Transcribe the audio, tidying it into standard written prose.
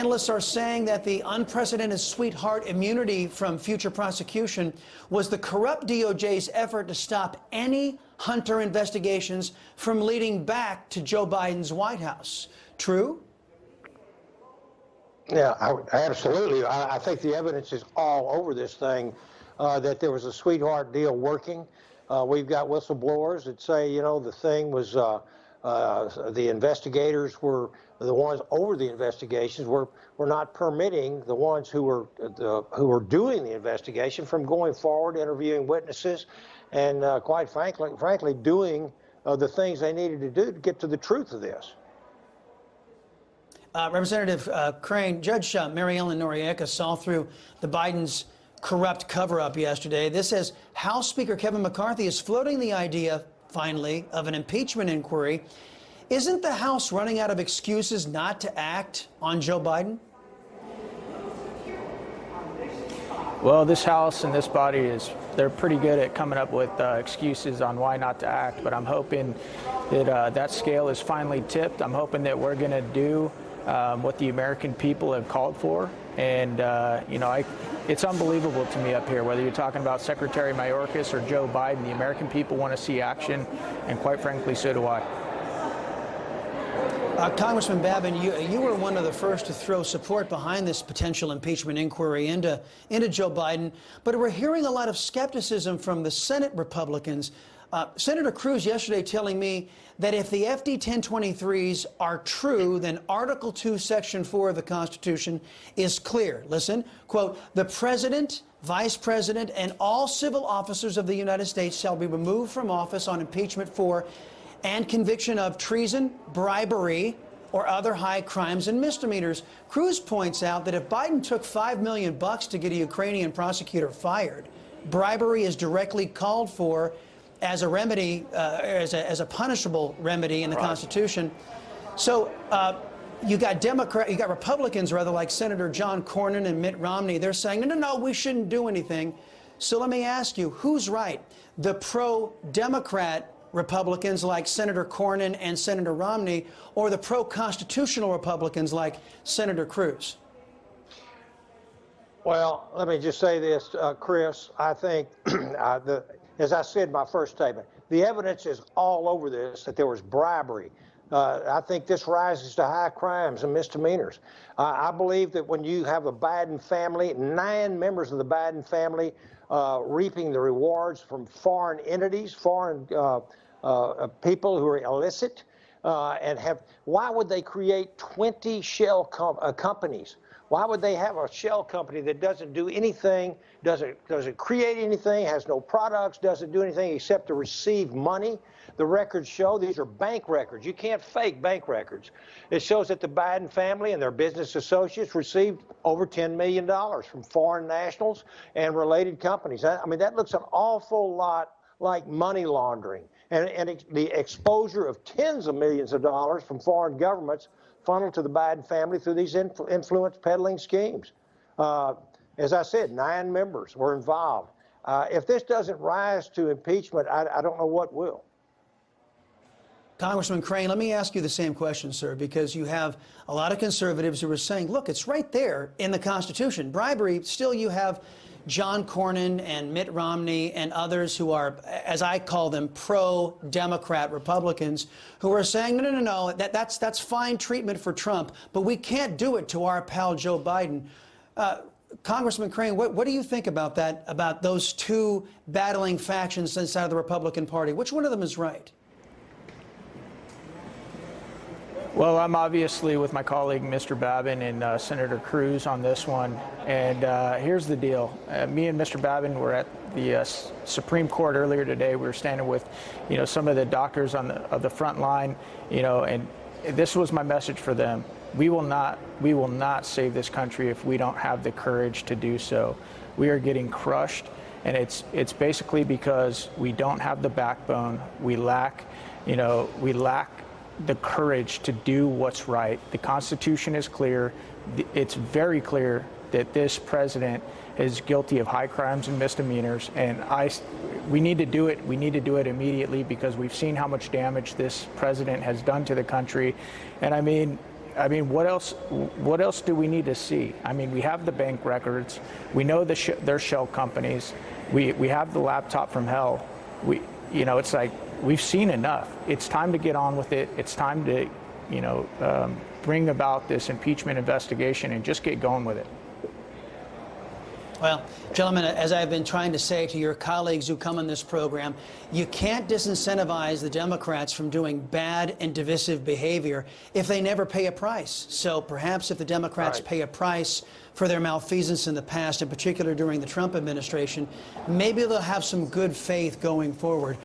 Analysts are saying that the unprecedented sweetheart immunity from future prosecution was the corrupt DOJ's effort to stop any Hunter investigations from leading back to Joe Biden's White House. True? Yeah, absolutely. I think the evidence is all over this thing that there was a sweetheart deal working. We've got whistleblowers that say, you know, the thing was the investigators were the ones over the investigations were not permitting the ones who were doing the investigation from going forward, interviewing witnesses, and quite frankly, doing the things they needed to do to get to the truth of this. Representative Crane, Judge Mary Ellen Noriega saw through the Biden's corrupt cover-up yesterday. This says House Speaker Kevin McCarthy is floating the idea, finally, of an impeachment inquiry. Isn't the House running out of excuses not to act on Joe Biden? Well, this House and this body they're pretty good at coming up with excuses on why not to act, but I'm hoping that that scale is finally tipped. I'm hoping that we're going to do what the American people have called for. And, you know, it's unbelievable to me up here, whether you're talking about Secretary Mayorkas or Joe Biden, the American people want to see action, and quite frankly, so do I. Congressman Babin, you were one of the first to throw support behind this potential impeachment inquiry into Joe Biden, but we're hearing a lot of skepticism from the Senate Republicans. Senator Cruz yesterday telling me that if the FD 1023s are true, then Article 2, Section 4 of the Constitution is clear. Listen, quote, the President, Vice President, and all civil officers of the United States shall be removed from office on impeachment for and conviction of treason, bribery, or other high crimes and misdemeanors. Cruz points out that if Biden took $5 million to get a Ukrainian prosecutor fired, bribery is directly called for as a remedy, as a punishable remedy in the Constitution. So you got Republicans rather like Senator John Cornyn and Mitt Romney. They're saying, no, we shouldn't do anything. So let me ask you, who's right? The pro-Democrat Republicans like Senator Cornyn and Senator Romney, or the pro-constitutional Republicans like Senator Cruz? Well, let me just say this, Chris. I think, as I said in my first statement, the evidence is all over this, that there was bribery. I think this rises to high crimes and misdemeanors. I believe that when you have a Biden family, 9 members of the Biden family reaping the rewards from foreign entities, foreign people who are illicit, and why would they create 20 shell companies? Why would they have a shell company that doesn't do anything, doesn't create anything, has no products, doesn't do anything except to receive money? The records show these are bank records. You can't fake bank records. It shows that the Biden family and their business associates received over $10 million from foreign nationals and related companies. I mean, that looks an awful lot like money laundering. And the exposure of tens of millions of dollars from foreign governments funneled to the Biden family through these influence peddling schemes. As I said, 9 members were involved. If this doesn't rise to impeachment, I don't know what will. Congressman Crane, let me ask you the same question, sir, because you have a lot of conservatives who are saying, look, it's right there in the Constitution. Bribery, still you have John Cornyn and Mitt Romney and others who are, as I call them, pro-Democrat Republicans, who are saying, no, that's fine treatment for Trump, but we can't do it to our pal Joe Biden. Congressman Crane, what do you think about that, about those two battling factions inside of the Republican Party? Which one of them is right? Well, I'm obviously with my colleague, Mr. Babin, and Senator Cruz on this one. And here's the deal. Me and Mr. Babin were at the Supreme Court earlier today. We were standing with, some of the doctors of the front line, and this was my message for them. We will not save this country if we don't have the courage to do so. We are getting crushed, and it's basically because we don't have the backbone. We lack the courage to do what's right. The Constitution is clear. It's very clear that this president is guilty of high crimes and misdemeanors, and we need to do it. We need to do it immediately because we've seen how much damage this president has done to the country. And I mean, I mean, what else do we need to see? I mean, we have the bank records. We know they're shell companies. We have the laptop from hell. It's like we've seen enough. It's time to get on with it. It's time to, bring about this impeachment investigation and just get going with it. Well, gentlemen, as I've been trying to say to your colleagues who come on this program, you can't disincentivize the Democrats from doing bad and divisive behavior if they never pay a price. So perhaps if the Democrats pay a price for their malfeasance in the past, in particular during the Trump administration, maybe they'll have some good faith going forward.